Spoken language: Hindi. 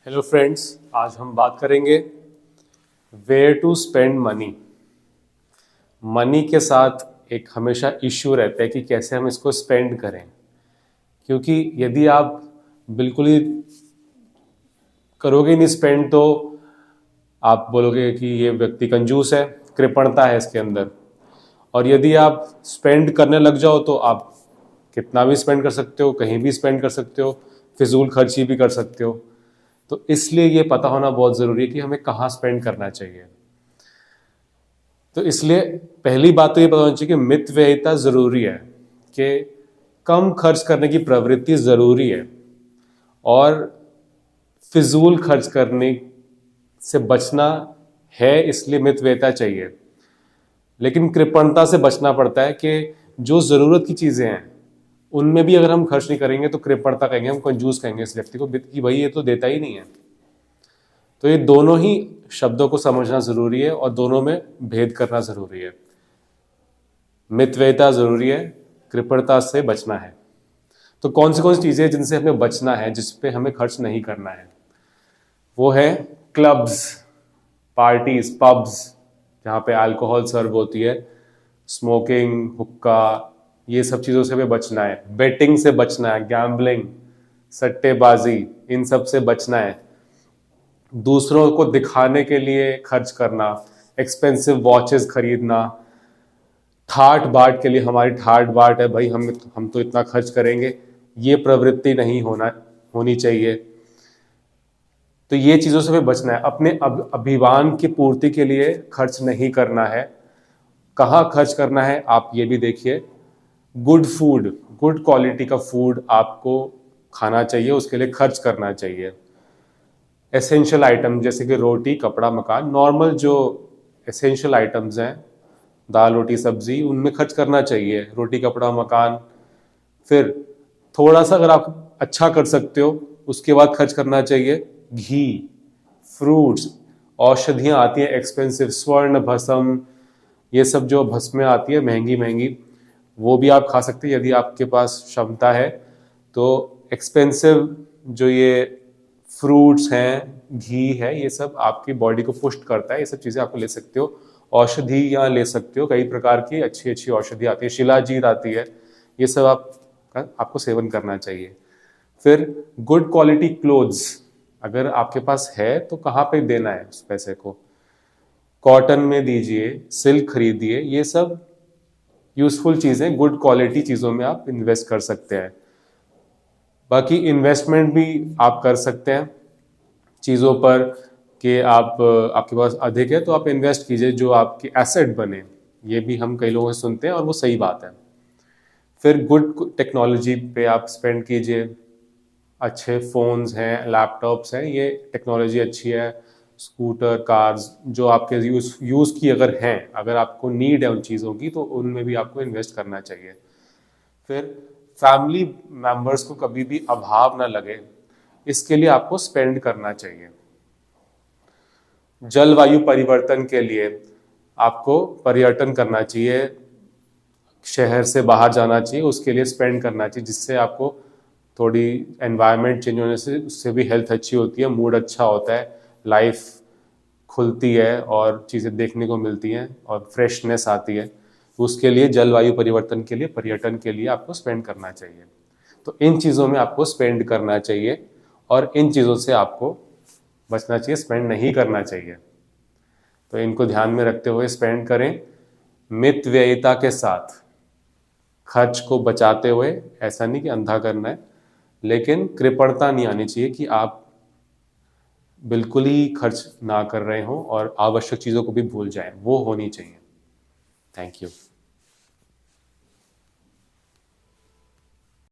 हेलो फ्रेंड्स, आज हम बात करेंगे where to spend money. Money के साथ एक हमेशा इश्यू रहता है कि कैसे हम इसको स्पेंड करें, क्योंकि यदि आप बिल्कुल ही करोगे नहीं स्पेंड तो आप बोलोगे कि ये व्यक्ति कंजूस है, कृपणता है इसके अंदर। और यदि आप स्पेंड करने लग जाओ तो आप कितना भी स्पेंड कर सकते हो, कहीं भी स्पेंड कर सकते हो, फिजूल खर्ची भी कर सकते हो। तो इसलिए ये पता होना बहुत ज़रूरी है कि हमें कहाँ स्पेंड करना चाहिए। तो इसलिए पहली बात तो ये पता होनी चाहिए कि मितव्ययिता ज़रूरी है, कि कम खर्च करने की प्रवृत्ति ज़रूरी है और फिजूल खर्च करने से बचना है, इसलिए मितव्ययिता चाहिए। लेकिन कृपणता से बचना पड़ता है कि जो ज़रूरत की चीज़ें हैं उनमें भी अगर हम खर्च नहीं करेंगे तो कृपणता कहेंगे, हम कंजूस कहेंगे इस व्यक्ति को कि भाई ये तो देता ही नहीं है। तो ये दोनों ही शब्दों को समझना ज़रूरी है और दोनों में भेद करना ज़रूरी है। मितव्ययिता ज़रूरी है, कृपणता से बचना है। तो कौन सी चीज़ें जिनसे हमें बचना है, जिस पे हमें खर्च नहीं करना है, वो है क्लब्स, पार्टीज, पब्स जहाँ पे अल्कोहल सर्व होती है, स्मोकिंग, हुक्का, ये सब चीज़ों से हमें बचना है। बेटिंग से बचना है, गैम्बलिंग, सट्टेबाजी, इन सब से बचना है। दूसरों को दिखाने के लिए खर्च करना, एक्सपेंसिव वॉचेस खरीदना, ठाट बाट के लिए, हमारी ठाट बाट है भाई, हम तो इतना खर्च करेंगे, ये प्रवृत्ति नहीं होनी चाहिए। तो ये चीज़ों से हमें बचना है। अपने अभिमान की पूर्ति के लिए खर्च नहीं करना है। कहाँ खर्च करना है आप ये भी देखिए। गुड फूड, गुड क्वालिटी का फूड आपको खाना चाहिए, उसके लिए खर्च करना चाहिए। एसेंशियल आइटम जैसे कि रोटी, कपड़ा, मकान, नॉर्मल जो एसेंशियल आइटम्स हैं, दाल, रोटी, सब्जी, उनमें खर्च करना चाहिए। रोटी, कपड़ा, मकान। फिर थोड़ा सा अगर आप अच्छा कर सकते हो उसके बाद खर्च करना चाहिए घी, फ्रूट्स, औषधियाँ आती हैं एक्सपेंसिव, स्वर्ण भस्म, ये सब जो भस्में आती है महंगी महंगी, वो भी आप खा सकते हैं यदि आपके पास क्षमता है। तो एक्सपेंसिव जो ये फ्रूट्स हैं, घी है, ये सब आपकी बॉडी को पुष्ट करता है, ये सब चीज़ें आपको ले सकते हो। औषधियाँ ले सकते हो, कई प्रकार की अच्छी अच्छी औषधि आती है, शिलाजीत आती है, ये सब आपको सेवन करना चाहिए। फिर गुड क्वालिटी क्लोथ्स, अगर आपके पास है तो कहाँ पे देना है उस पैसे को, कॉटन में दीजिए, सिल्क खरीदिए, ये सब यूजफुल चीज़ें, गुड क्वालिटी चीज़ों में आप इन्वेस्ट कर सकते हैं। बाकी इन्वेस्टमेंट भी आप कर सकते हैं चीज़ों पर कि आपके पास अधिक है तो आप इन्वेस्ट कीजिए जो आपकी एसेट बने। ये भी हम कई लोगों से सुनते हैं और वो सही बात है। फिर गुड टेक्नोलॉजी पे आप स्पेंड कीजिए। अच्छे फ़ोन्स हैं, लैपटॉप्स हैं, ये टेक्नोलॉजी अच्छी है। स्कूटर, कार्स जो आपके यूज़ की अगर हैं, अगर आपको नीड है उन चीज़ों की, तो उनमें भी आपको इन्वेस्ट करना चाहिए। फिर फैमिली मेंबर्स को कभी भी अभाव ना लगे, इसके लिए आपको स्पेंड करना चाहिए। जलवायु परिवर्तन के लिए आपको पर्यटन करना चाहिए, शहर से बाहर जाना चाहिए, उसके लिए स्पेंड करना चाहिए, जिससे आपको थोड़ी एनवायरनमेंट चेंज होने से उससे भी हेल्थ अच्छी होती है, मूड अच्छा होता है, लाइफ खुलती है और चीज़ें देखने को मिलती हैं और फ्रेशनेस आती है। उसके लिए जलवायु परिवर्तन के लिए, पर्यटन के लिए आपको स्पेंड करना चाहिए। तो इन चीज़ों में आपको स्पेंड करना चाहिए और इन चीज़ों से आपको बचना चाहिए, स्पेंड नहीं करना चाहिए। तो इनको ध्यान में रखते हुए स्पेंड करें, मितव्ययिता के साथ, खर्च को बचाते हुए। ऐसा नहीं कि अंधा करना है, लेकिन कृपणता नहीं आनी चाहिए कि आप बिल्कुल ही खर्च ना कर रहे हो और आवश्यक चीज़ों को भी भूल जाएं, वो होनी चाहिए। Thank you.